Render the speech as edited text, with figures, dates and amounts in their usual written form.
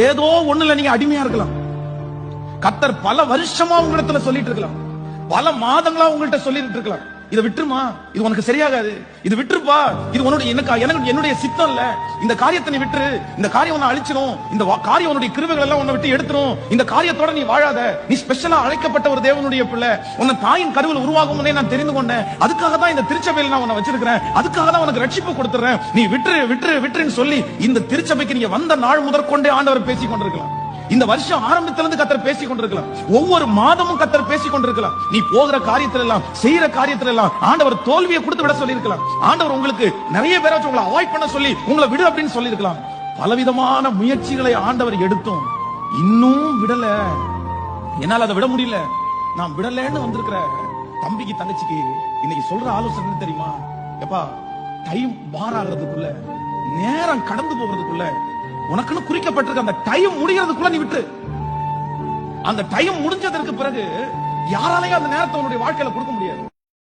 ஏதோ ஒண்ணுல நீங்க அடிமையா இருக்கலாம். கர்த்தர் பல வருஷமா உங்களிடத்துல சொல்லிட்டு இருக்கலாம், பல மாதங்களா உங்கள்கிட்ட சொல்லிட்டு இருக்கலாம், இதை விட்டுருமா, இது உனக்கு சரியாகாது, இது விட்டுருப்பா, இது உன்னுடைய என்னுடைய சித்தம் இல்ல, இந்த காரியத்தை நீ விட்டுரு, இந்த காரியம் உன்னை அழிச்சிடும், இந்த காரியம் உன்னுடைய கிருபைகள் எல்லாம் உன்னை விட்டு எடுத்துரும், இந்த காரியத்தோட நீ வாழாத, நீ ஸ்பெஷலா அழைக்கப்பட்ட ஒரு தேவனுடைய பிள்ளை, உன்னை தாயின் கருவில் உருவாகும் முன்னே நான் தெரிந்து கொண்டேன், அதுக்காக தான் இந்த திருச்சபையில் நான் உன்னை வச்சிருக்கிறேன், அதுக்காக தான் உனக்கு ரட்சிப்பு கொடுத்துறேன், நீ விட்டுரு விட்டுரு விட்டுருன்னு சொல்லி இந்த திருச்சபைக்கு நீங்க வந்த நாள் முதற்கொண்டே ஆண்டவர் பேசிக் கொண்டிருக்கலாம். இந்த வருஷம் ஆரம்பத்திலிருந்து கர்த்தர் பேசிக் கொண்டிருக்கலாம், ஒவ்வொரு மாதமும் கர்த்தர் பேசிக் கொண்டிருக்கலாம். நீ போகிற காரியத்துல எல்லாம், செய்யற காரியத்துல எல்லாம் ஆண்டவர் தோல்வியை கொடுத்து விட சொல்லி இருக்கலாம். ஆண்டவர் உங்களுக்கு நிறைய பேரை உங்களை அவாய்ட் பண்ண சொல்லி உங்களை விடு அப்படின்னு சொல்லி இருக்கலாம். பலவிதமான முயற்சிகளை ஆண்டவர் எடுத்தும் இன்னும் விடல. என்னால அதை விட முடியல, நான் விடலன்னு வந்திருக்கிற தம்பிக்கு தங்கச்சிக்கு இன்னைக்கு சொல்ற ஆலோசனை என்ன தெரியுமா? எப்பா, டைம் மாறாகிறதுக்குள்ள, நேரம் கடந்து போகிறதுக்குள்ள, உனக்குன்னு குறிக்கப்பட்டிருக்க அந்த டைம் முடிகிறதுக்குள்ள நீ விட்டு, அந்த டைம் முடிஞ்சதற்கு பிறகு யாராலையும் அந்த நேரத்தை உன்னுடைய வாழ்க்கையில கொடுக்க முடியாது.